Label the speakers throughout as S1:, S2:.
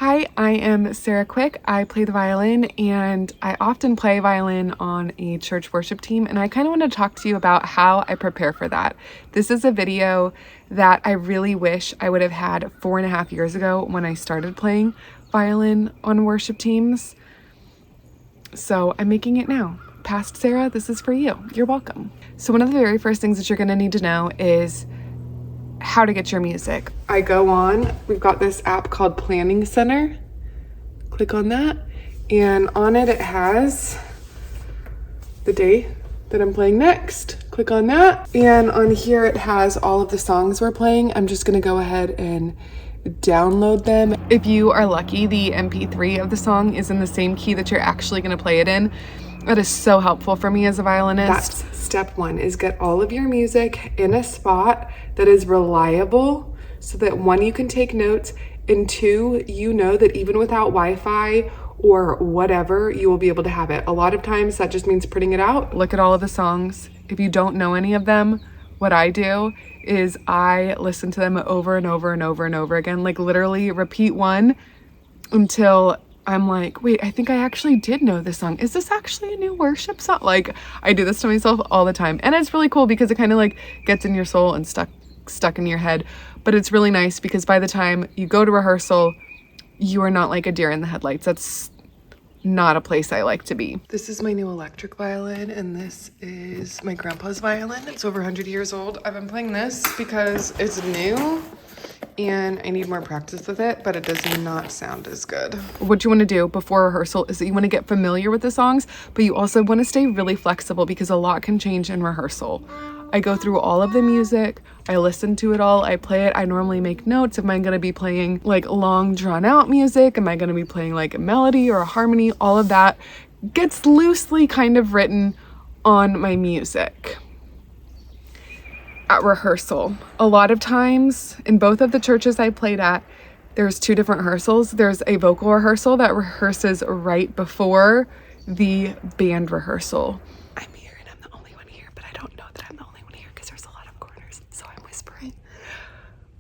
S1: Hi, I am Sarah Quick. I play the violin and I often play violin on a church worship team, and I kind of want to talk to you about how I prepare for that. This is a video that I really wish I would have had 4.5 years ago when I started playing violin on worship teams. So I'm making it now. Past Sarah, this is for you. You're welcome. So one of the very first things that you're going to need to know is how to get your music. I go on, we've got this app called Planning Center. Click on that, and on it has the day that I'm playing next. Click on that, and on here it has all of the songs we're playing. I'm just gonna go ahead and download them. If you are lucky, the MP3 of the song is in the same key that you're actually gonna play it in. That is so helpful for me as a violinist. That's step one, is get all of your music in a spot that is reliable so that one, you can take notes, and two, you know that even without Wi-Fi or whatever, you will be able to have it. A lot of times that just means printing it out. Look at all of the songs. If you don't know any of them, what I do is I listen to them over and over and over and over again, like literally repeat one until I'm like, wait, I think I actually did know this song. Is this actually a new worship song? Like, I do this to myself all the time. And it's really cool because it kind of like gets in your soul and stuck in your head. But it's really nice because by the time you go to rehearsal, you are not like a deer in the headlights. That's not a place I like to be. This is my new electric violin, and this is my grandpa's violin. It's over 100 years old. I've been playing this because it's new and I need more practice with it, but it does not sound as good. What you want to do before rehearsal is that you want to get familiar with the songs, but you also want to stay really flexible because a lot can change in rehearsal. I go through all of the music, I listen to it all, I play it. I normally make notes. Am I going to be playing like long drawn out music? Am I going to be playing like a melody or a harmony? All of that gets loosely kind of written on my music. At rehearsal, a lot of times in both of the churches I played at, there's two different rehearsals. There's a vocal rehearsal that rehearses right before the band rehearsal. I'm here and I'm the only one here, but I don't know that I'm the only one here because there's a lot of corners, so I'm whispering.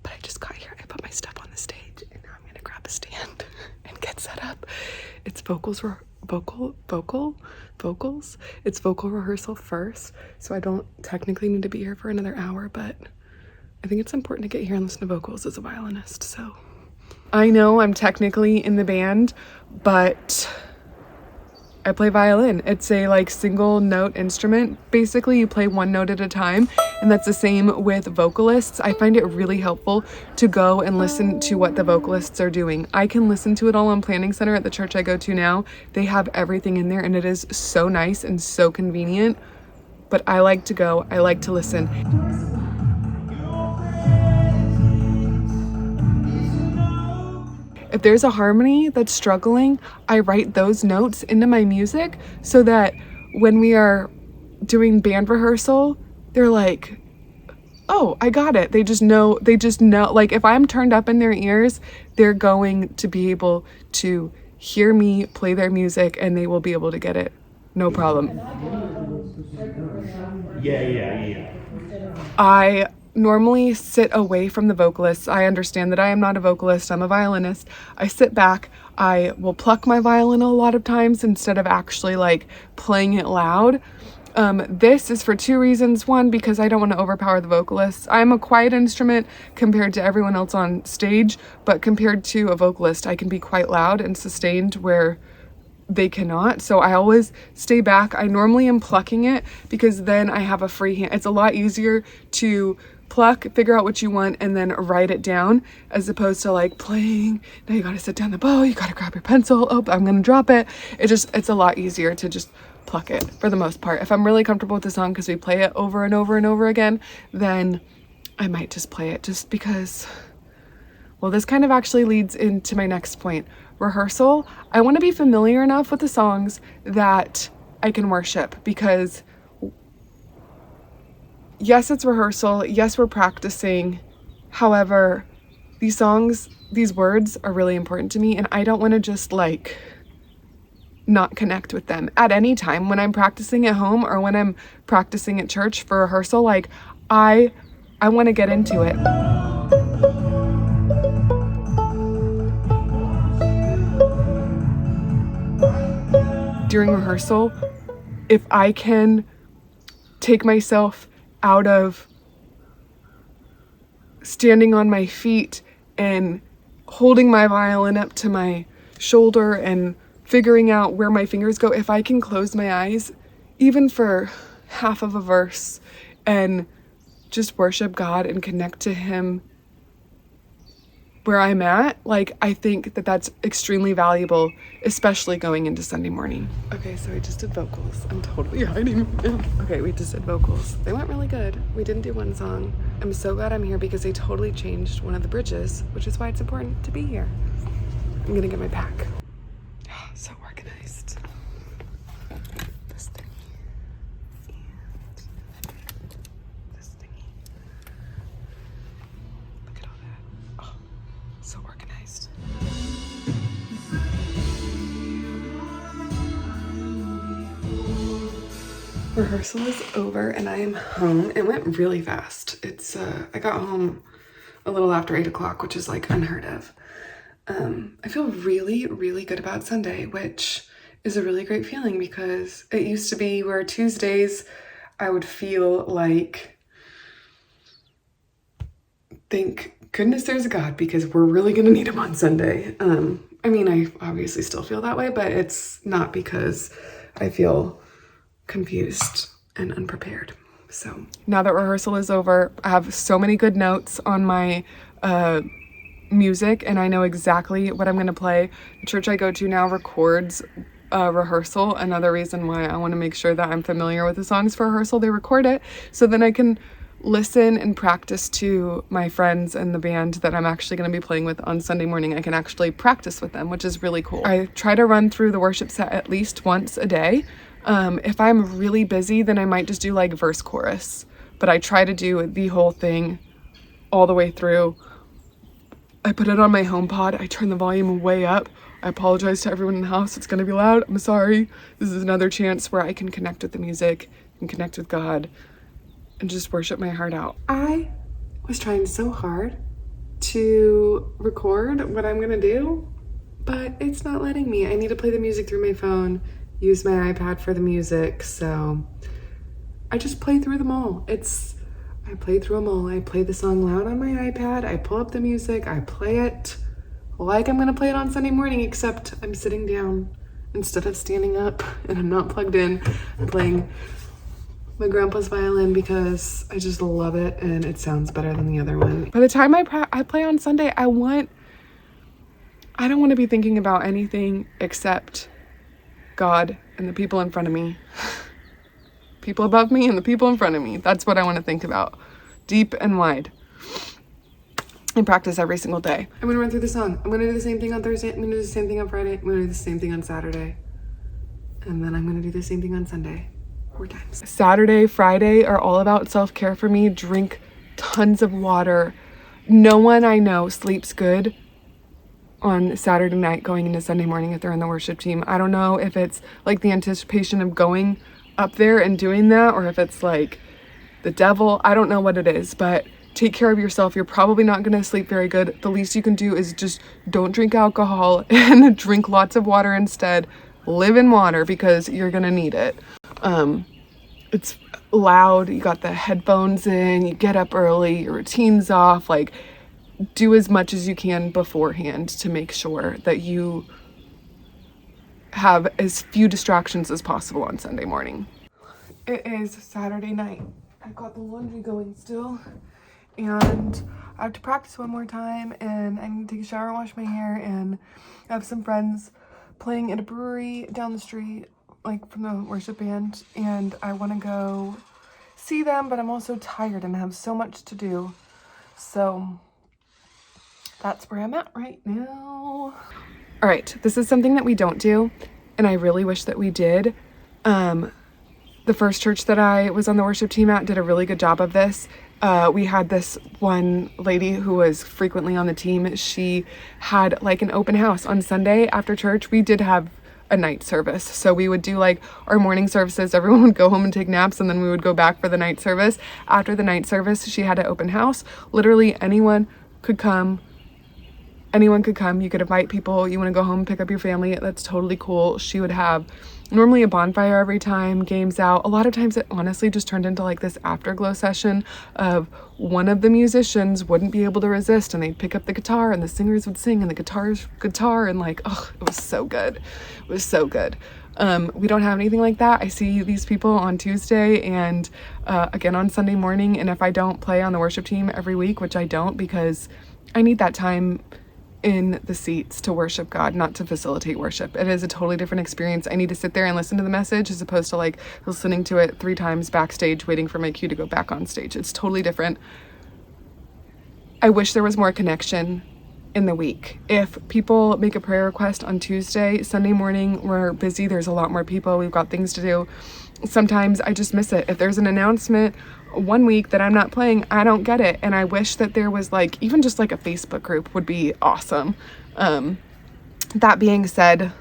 S1: But I just got here, I put my stuff on the stage, and now I'm gonna grab a stand and get set up. It's vocals. It's vocal rehearsal first, so I don't technically need to be here for another hour, but I think it's important to get here and listen to vocals as a violinist. So I know I'm technically in the band, but I play violin. It's a like single note instrument. Basically, you play one note at a time, and that's the same with vocalists. I find it really helpful to go and listen to what the vocalists are doing. I can listen to it all on Planning Center at the church I go to now. They have everything in there, and it is so nice and so convenient. But I like to go, I like to listen. If there's a harmony that's struggling, I write those notes into my music so that when we are doing band rehearsal, they're like, oh, I got it. They just know, like if I'm turned up in their ears, they're going to be able to hear me play their music and they will be able to get it. No problem. Yeah. I normally sit away from the vocalists. I understand that I am not a vocalist, I'm a violinist. I sit back, I will pluck my violin a lot of times instead of actually like playing it loud. This is for two reasons. One, because I don't want to overpower the vocalists. I'm a quiet instrument compared to everyone else on stage, but compared to a vocalist, I can be quite loud and sustained where they cannot. So I always stay back. I normally am plucking it because then I have a free hand. It's a lot easier to pluck, figure out what you want, and then write it down, as opposed to like playing. Now you gotta sit down the bow, you gotta grab your pencil. Oh, I'm gonna drop it. It's a lot easier to just pluck it for the most part. If I'm really comfortable with the song because we play it over and over and over again, then I might just play it just because. Well, this kind of actually leads into my next point. Rehearsal, I want to be familiar enough with the songs that I can worship, because yes, it's rehearsal. Yes, we're practicing. However, these songs, these words are really important to me, and I don't want to just like not connect with them at any time when I'm practicing at home or when I'm practicing at church for rehearsal. Like I want to get into it. during rehearsal, if I can take myself out of standing on my feet and holding my violin up to my shoulder and figuring out where my fingers go, if I can close my eyes even for half of a verse and just worship God and connect to him where I'm at, like, I think that that's extremely valuable, especially going into Sunday morning. Okay, so I just did vocals. I'm totally hiding. Okay, we just did vocals. They went really good. We didn't do one song. I'm so glad I'm here because they totally changed one of the bridges, which is why it's important to be here. I'm gonna get my pack. So organized. This thingy. And this thingy. Look at all that. Oh, so organized. Rehearsal is over and I am home. It went really fast. I got home a little after 8 o'clock, which is like unheard of. I feel really, really good about Sunday, which is a really great feeling because it used to be where Tuesdays I would feel like, thank goodness there's a God because we're really gonna need him on Sunday. I mean, I obviously still feel that way, but it's not because I feel confused and unprepared. So now that rehearsal is over, I have so many good notes on my music and I know exactly what I'm going to play. The church I go to now records rehearsal. Another reason why I want to make sure that I'm familiar with the songs for rehearsal, they record it so then I can listen and practice to my friends and the band that I'm actually going to be playing with on Sunday morning. I can actually practice with them, which is really cool. I try to run through the worship set at least once a day. If I'm really busy, then I might just do like verse chorus, but I try to do the whole thing all the way through. I put it on my HomePod. I turn the volume way up. I apologize to everyone in the house. It's gonna be loud. I'm sorry. This is another chance where I can connect with the music and connect with God and just worship my heart out. I was trying so hard to record what I'm gonna do, but it's not letting me. I need to play the music through my phone, use my iPad for the music, so I just play through them all. I play through them all. I play the song loud on my iPad, I pull up the music, I play it like I'm gonna play it on Sunday morning, except I'm sitting down instead of standing up and I'm not plugged in. I'm playing my grandpa's violin because I just love it and it sounds better than the other one. By the time I play on Sunday, I don't want to be thinking about anything except God and the people in front of me. People above me and the people in front of me. That's what I want to think about. Deep and wide. And practice every single day. I'm going to run through the song. I'm going to do the same thing on Thursday. I'm going to do the same thing on Friday. I'm going to do the same thing on Saturday. And then I'm going to do the same thing on Sunday. 4 times. Saturday, Friday are all about self-care for me. Drink tons of water. No one I know sleeps good on Saturday night going into Sunday morning if they're in the worship team. I don't know if it's like the anticipation of going up there and doing that or if it's like the devil. I don't know what it is, but take care of yourself. You're probably not going to sleep very good. The least you can do is just don't drink alcohol and drink lots of water instead. Live in water because you're going to need it. It's loud. You got the headphones in, you get up early, your routine's off, like do as much as you can beforehand to make sure that you have as few distractions as possible on Sunday morning. It is Saturday night. I've got the laundry going still and I have to practice one more time and I need to take a shower and wash my hair, and I have some friends playing at a brewery down the street, like from the worship band, and I want to go see them, but I'm also tired and I have so much to do. So that's where I'm at right now. All right, this is something that we don't do, and I really wish that we did. The first church that I was on the worship team at did a really good job of this. We had this one lady who was frequently on the team. She had like an open house on Sunday after church. We did have a night service, so we would do like our morning services. Everyone would go home and take naps, and then we would go back for the night service. After the night service, she had an open house. Literally anyone could come anyone could come. You could invite people. You want to go home, pick up your family, that's totally cool. She would have normally a bonfire every time, games out. A lot of times it honestly just turned into like this afterglow session of one of the musicians wouldn't be able to resist and they'd pick up the guitar and the singers would sing and the guitar and like, oh, it was so good. It was so good. We don't have anything like that. I see these people on Tuesday and again on Sunday morning, and if I don't play on the worship team every week, which I don't because I need that time in the seats to worship God, not to facilitate worship. It is a totally different experience. I need to sit there and listen to the message as opposed to like listening to it 3 times backstage waiting for my cue to go back on stage. It's totally different. I wish there was more connection in the week. If people make a prayer request on Tuesday, Sunday morning, we're busy. There's a lot more people. We've got things to do. Sometimes I just miss it. If there's an announcement one week that I'm not playing, I don't get it. And I wish that there was like, even just like a Facebook group would be awesome. That being said,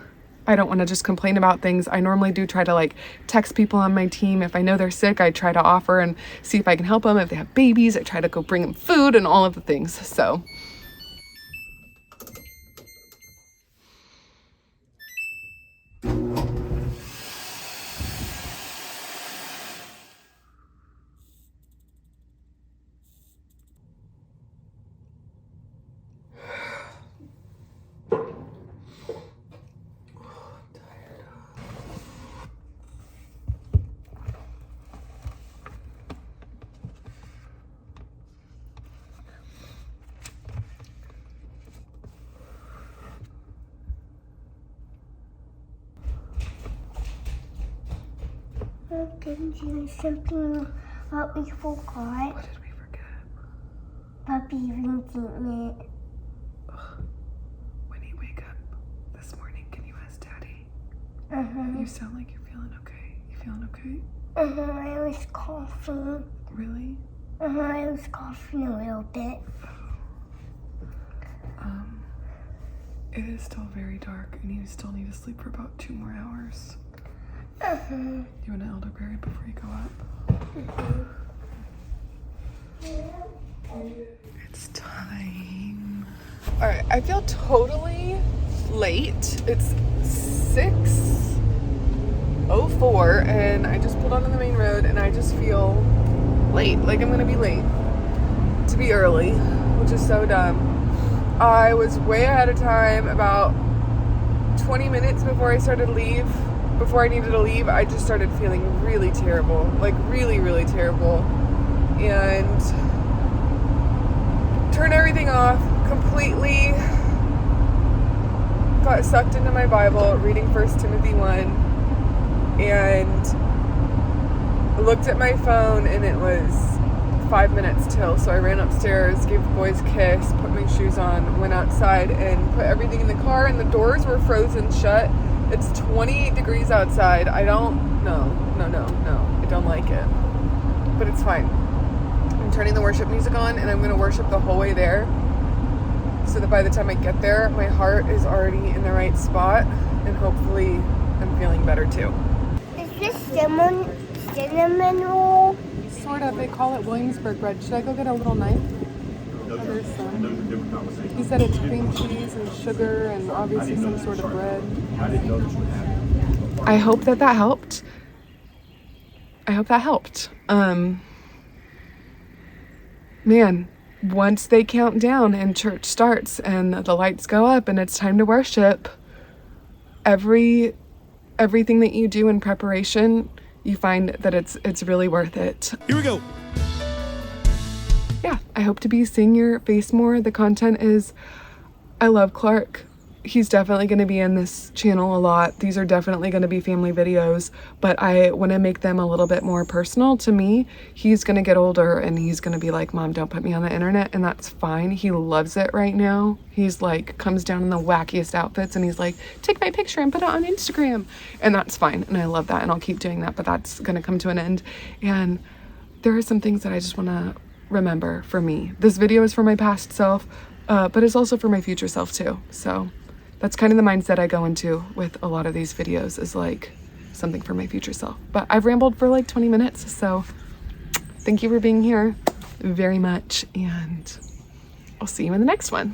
S1: I don't want to just complain about things. I normally do try to like text people on my team. If I know they're sick, I try to offer and see if I can help them. If they have babies, I try to go bring them food and all of the things. So
S2: Can you something that we forgot?
S1: what did we forget?
S2: Puppy drinking it.
S1: When you wake up this morning, can you ask Daddy?
S2: Uh-huh.
S1: You sound like you're feeling okay. You feeling okay?
S2: I was coughing.
S1: Really?
S2: I was coughing a little bit.
S1: It is still very dark and you still need to sleep for about 2 more hours. You want an elderberry before you go up? It's time. All right, I feel totally late. It's 6:04 and I just pulled onto the main road and I just feel late, like I'm gonna be late to be early, which is so dumb. I was way ahead of time, about 20 minutes before I needed to leave. I just started feeling really terrible, like really, really terrible, and turned everything off completely, got sucked into my Bible, reading 1 Timothy 1, and looked at my phone and it was 5 minutes till, so I ran upstairs, gave the boys a kiss, put my shoes on, went outside and put everything in the car, and the doors were frozen shut. It's 28 degrees outside. I don't I don't like it, but it's fine. I'm turning the worship music on and I'm going to worship the whole way there so that by the time I get there, my heart is already in the right spot and hopefully I'm feeling better too.
S2: Is this cinnamon roll?
S1: Sort of. They call it Williamsburg bread. Should I go get a little knife? Oh, there's some. He said it's cream cheese and sugar and obviously some sort of bread. I hope that helped. Man, once they count down and church starts and the lights go up and it's time to worship, everything that you do in preparation, you find that it's really worth it.
S3: Here we go.
S1: Yeah, I hope to be seeing your face more. The content is, I love Clark. He's definitely going to be in this channel a lot. These are definitely going to be family videos, but I want to make them a little bit more personal to me. He's going to get older and he's going to be like, Mom, don't put me on the internet, and that's fine. He loves it right now. He's like, comes down in the wackiest outfits and he's like, take my picture and put it on Instagram, and that's fine. And I love that and I'll keep doing that, but that's going to come to an end. And there are some things that I just want to remember for me. This video is for my past self, but it's also for my future self too. So that's kind of the mindset I go into with a lot of these videos, is like something for my future self. But I've rambled for like 20 minutes, so thank you for being here very much, and I'll see you in the next one.